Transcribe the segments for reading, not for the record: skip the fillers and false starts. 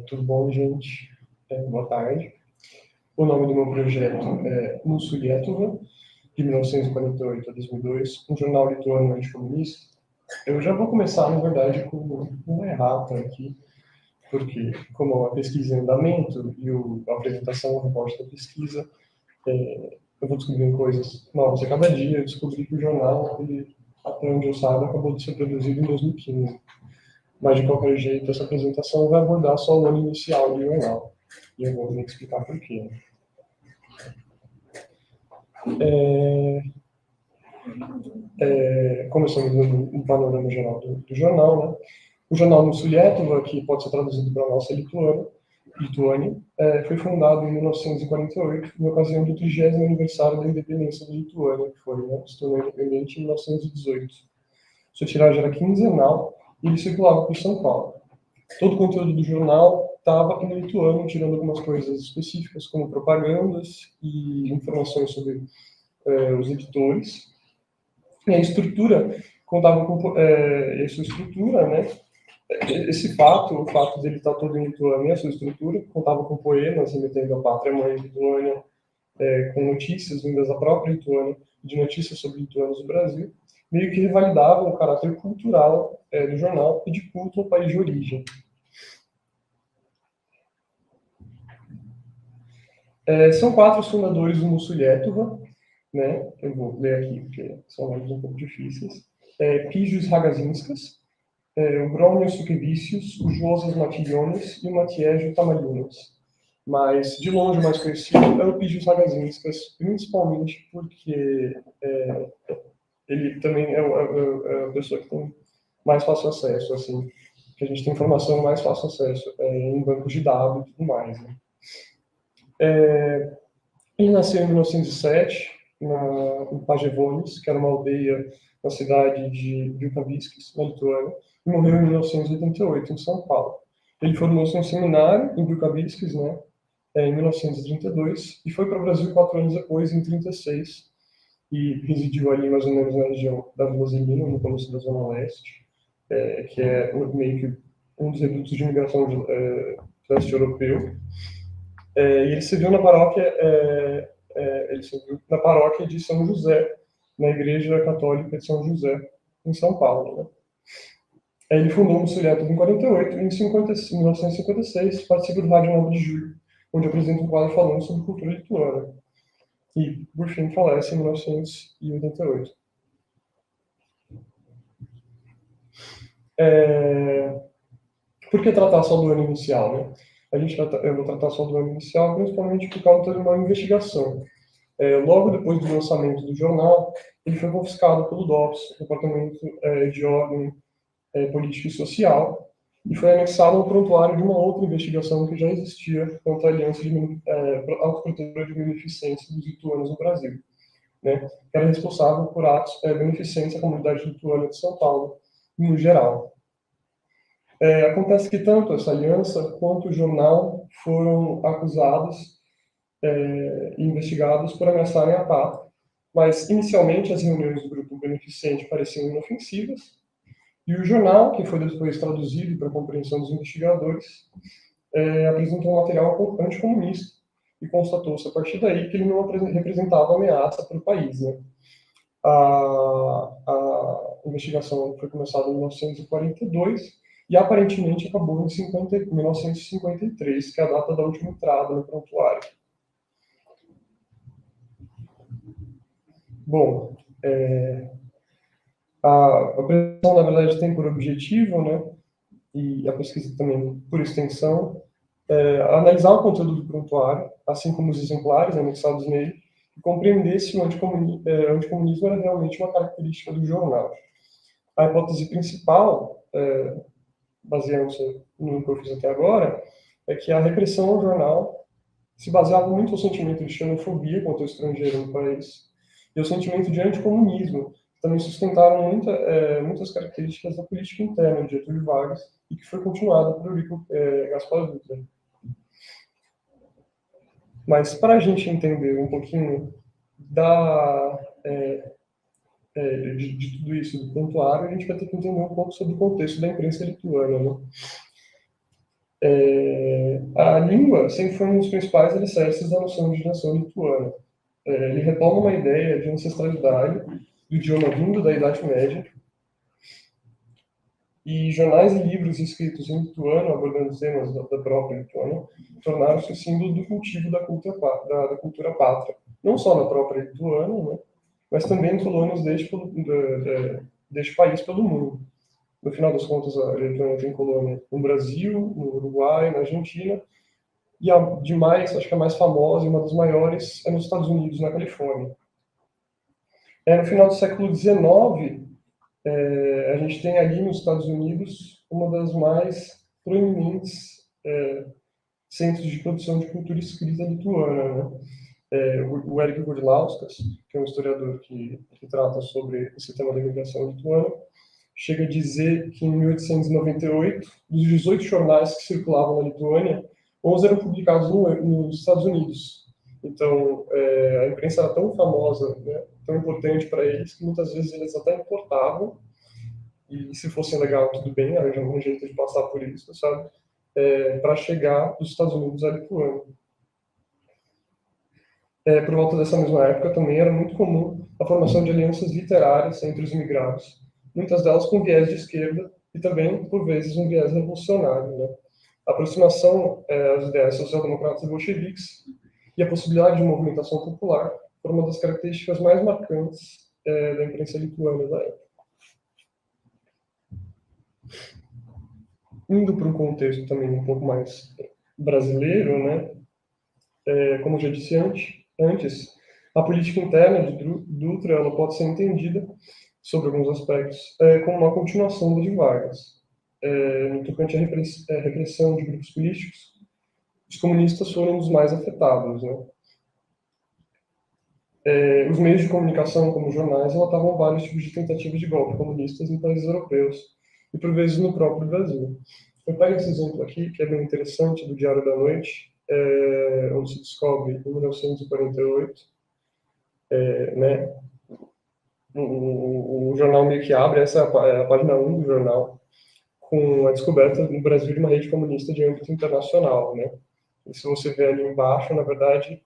Tudo bom, gente? Boa tarde. O nome do meu projeto é Musulietova, de 1948 a 2002, um jornal lituano anticomunista. Eu já vou começar, na verdade, com uma errata aqui, porque, como a pesquisa é em andamento e a apresentação, o reporte da pesquisa, eu vou descobrindo coisas novas a cada dia. Eu descobri que o jornal, ele, até onde eu saiba, acabou de ser produzido em 2015. Mas, de qualquer jeito, essa apresentação vai abordar só o ano inicial do jornal. E eu vou explicar por quê. Começando no panorama geral do jornal, né? O jornal Musulietova, que pode ser traduzido para a nossa Lituânia, foi fundado em 1948, em ocasião do 30º aniversário da independência da Lituânia, que foi, né, se tornou independente em 1918. Sua tiragem era quinzenal e ele circulava por São Paulo. Todo o conteúdo do jornal estava em lituano, tirando algumas coisas específicas, como propagandas e informações sobre os editores. E a estrutura contava com essa estrutura, né? Esse fato, o fato dele estar todo em lituano e a sua estrutura, contava com poemas remetendo à pátria-mãe lituânia, com notícias vindas da própria Lituânia, de notícias sobre lituanos do Brasil, meio que revalidavam o caráter cultural do jornal e de culto ao país de origem. São 4 os fundadores do Musulietova, né? Eu vou ler aqui, porque são nomes um pouco difíceis. Pijus Ragazinskas, o Bronius Sukevicius, o Josas Matiliones e o Matiejo Tamalinas. Mas, de longe, o mais conhecido é o Pijus Ragazinskas, principalmente porque ele também é a pessoa que tem mais fácil acesso, assim, que a gente tem informação mais fácil acesso em bancos de dados e tudo mais, né? Ele nasceu em 1907, em Pajevonis, que era uma aldeia na cidade de Vilkaviskis, na Lituânia, e morreu em 1988, em São Paulo. Ele formou-se em um seminário em Vilkaviskis, né, em 1932, e foi para o Brasil 4 anos depois, em 1936, e residiu ali mais ou menos na região da Vila Zelina, no começo da Zona Leste, que é meio que um dos redutos de imigração leste europeu. E ele serviu na paróquia, de São José, na Igreja Católica de São José, em São Paulo, né? Ele fundou o Musulietova em 48 e em 1956 participa do Rádio 9 de Julho, onde apresenta um quadro falando sobre cultura lituana. E, por fim, falece em 1988. Por que tratar só do ano inicial, né? Eu vou tratar só do ano inicial, principalmente por causa de uma investigação. Logo depois do lançamento do jornal, ele foi confiscado pelo DOPS, Departamento de Ordem Política e Social, e foi anexado ao prontuário de uma outra investigação que já existia contra a Aliança Autoprotetora de Beneficência dos Lituanos no Brasil, né, que era responsável por atos beneficentes à comunidade lituana de São Paulo, no geral. Acontece que tanto essa aliança quanto o jornal foram acusados e investigados por ameaçarem a pátria, mas inicialmente as reuniões do grupo beneficente pareciam inofensivas, e o jornal, que foi depois traduzido para a compreensão dos investigadores, apresentou um material anticomunista e constatou-se a partir daí que ele não representava ameaça para o país, né? A investigação foi começada em 1942 e aparentemente acabou em 1953, que é a data da última entrada no prontuário. Bom, a apresentação, na verdade, tem por objetivo, né, e a pesquisa também por extensão, analisar o conteúdo do prontuário, assim como os exemplares anexados nele, e compreender se o anticomunismo era realmente uma característica do jornal. A hipótese principal, baseando-se no que eu fiz até agora, é que a repressão ao jornal se baseava muito no sentimento de xenofobia contra o estrangeiro no país e o sentimento de anticomunismo, que também sustentaram muitas características da política interna de Getúlio Vargas e que foi continuada por Eurico Gaspar Dutra. Mas para a gente entender um pouquinho de tudo isso do prontuário, a gente vai ter que entender um pouco sobre o contexto da imprensa lituana, né? A língua sempre foi um dos principais alicerces da noção de nação lituana. Ele retoma uma ideia de ancestralidade do idioma vindo da Idade Média, e jornais e livros escritos em lituano, abordando temas da própria Lituânia, tornaram-se símbolo do cultivo da cultura pátria, não só na própria Lituânia, né, mas também em colônias deste país pelo mundo. No final das contas, a Lituânia tem colônia no Brasil, no Uruguai, na Argentina, e a demais, acho que a mais famosa e uma das maiores é nos Estados Unidos, na Califórnia. No final do século XIX, a gente tem ali nos Estados Unidos uma das mais proeminentes centros de produção de cultura escrita lituana, né? O Eric Gudlauskas, que é um historiador que trata sobre esse tema da imigração lituana, chega a dizer que em 1898, dos 18 jornais que circulavam na Lituânia, 11 eram publicados nos Estados Unidos. Então, a imprensa era tão famosa, né, tão importante para eles, que muitas vezes eles até importavam, e se fosse legal, tudo bem, era um jeito de passar por isso, sabe? Para chegar dos Estados Unidos à Lituânia. Por volta dessa mesma época, também era muito comum a formação de alianças literárias entre os imigrados, muitas delas com viés de esquerda e também, por vezes, um viés revolucionário, né? A aproximação às ideias social-democratas e bolcheviques e a possibilidade de movimentação popular foram uma das características mais marcantes da imprensa lituana da época. Indo para um contexto também um pouco mais brasileiro, né? Como já disse antes, a política interna de Dutra ela pode ser entendida, sobre alguns aspectos, como uma continuação da de Vargas. No tocante à repressão de grupos políticos, os comunistas foram um dos mais afetados, né? Os meios de comunicação, como jornais, relatavam vários tipos de tentativas de golpe comunistas em países europeus e, por vezes, no próprio Brasil. Eu pego esse exemplo aqui, que é bem interessante, do Diário da Noite, onde se descobre, em 1948, né, o jornal meio que abre, essa é a página 1 do jornal, com a descoberta no Brasil de uma rede comunista de âmbito internacional, né? E se você vê ali embaixo, na verdade,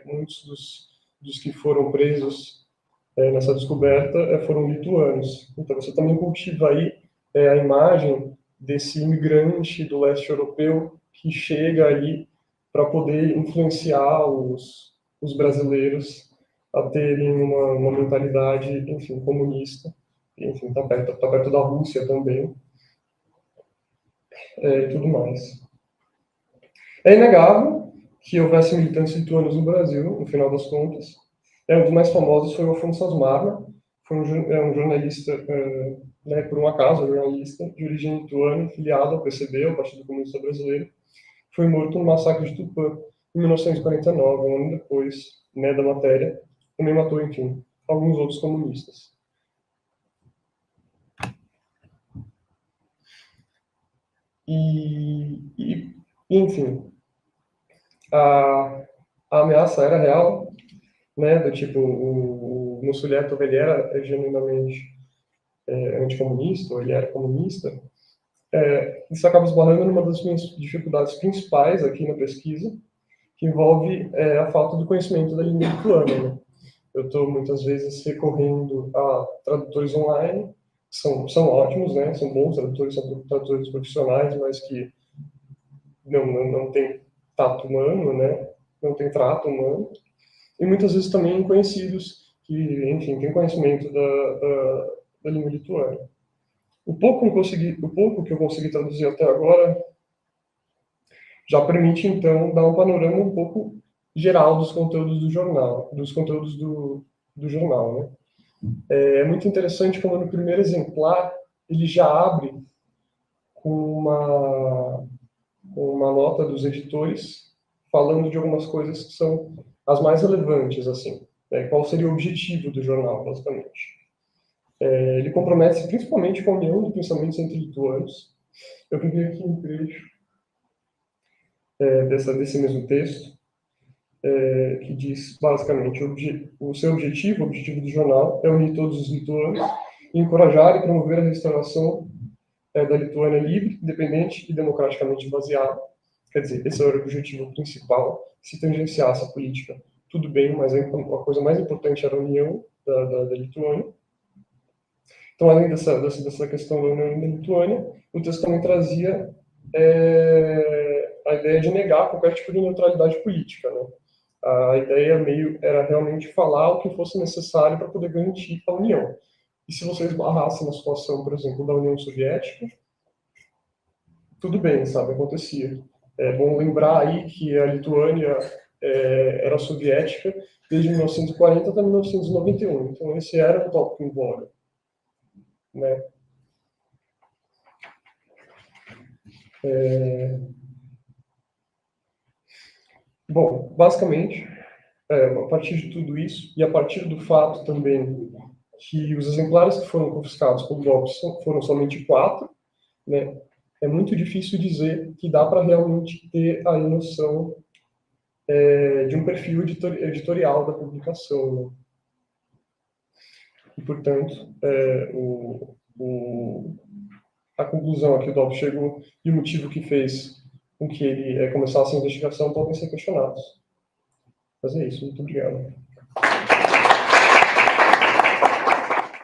muitos dos que foram presos nessa descoberta foram lituanos. Então você também cultiva aí a imagem desse imigrante do leste europeu que chega ali para poder influenciar os brasileiros a terem uma mentalidade, enfim, comunista. Enfim, está perto da Rússia também, e tudo mais. É inegável que houvesse militantes lituanos no Brasil, no final das contas. Um dos mais famosos foi o Afonso Asmarra, foi um jornalista, né, por um acaso, jornalista de origem lituana, filiado ao PCB, ao Partido Comunista Brasileiro. Foi morto no massacre de Tupã, em 1949, um ano depois, né, da matéria. Também matou, enfim, alguns outros comunistas. Enfim, a ameaça era real, né, do tipo, o Mussolieto, ele era genuinamente anticomunista, ou ele era comunista. Isso acaba esbarrando numa das minhas dificuldades principais aqui na pesquisa, que envolve a falta do conhecimento da língua lituana, né? Eu estou muitas vezes recorrendo a tradutores online, que são ótimos, né? São bons tradutores, são tradutores profissionais, mas que não tem tato humano, né? Não tem trato humano. E muitas vezes também conhecidos que, enfim, têm conhecimento da língua lituana. O pouco que eu consegui traduzir até agora já permite, então, dar um panorama um pouco geral dos conteúdos do jornal, do jornal, né? É muito interessante como no primeiro exemplar ele já abre com uma nota dos editores falando de algumas coisas que são as mais relevantes, assim, né? Qual seria o objetivo do jornal, basicamente. Ele compromete-se principalmente com a união de pensamentos entre lituanos. Eu peguei aqui um trecho desse mesmo texto, que diz, basicamente, o seu objetivo, o objetivo do jornal, é unir todos os lituanos, encorajar e promover a restauração da Lituânia livre, independente e democraticamente baseada. Quer dizer, esse era o objetivo principal. Se tangenciasse a política, tudo bem, mas a coisa mais importante era a união da Lituânia. Então, além dessa questão da união da Lituânia, o texto também trazia a ideia de negar qualquer tipo de neutralidade política, né? A ideia era realmente falar o que fosse necessário para poder garantir a união. E se você esbarrasse na situação, por exemplo, da União Soviética, tudo bem, sabe, acontecia. É bom lembrar aí que a Lituânia era soviética desde 1940 até 1991, então esse era um tópico em voga, né? Bom, basicamente, a partir de tudo isso, e a partir do fato também que os exemplares que foram confiscados pelo DOPS foram somente 4, né, é muito difícil dizer que dá para realmente ter a noção de um perfil editorial da publicação, né? E, portanto, a conclusão a que o DOPS chegou e o motivo que fez com que ele começasse a investigação podem ser questionados. Mas é isso, muito obrigado.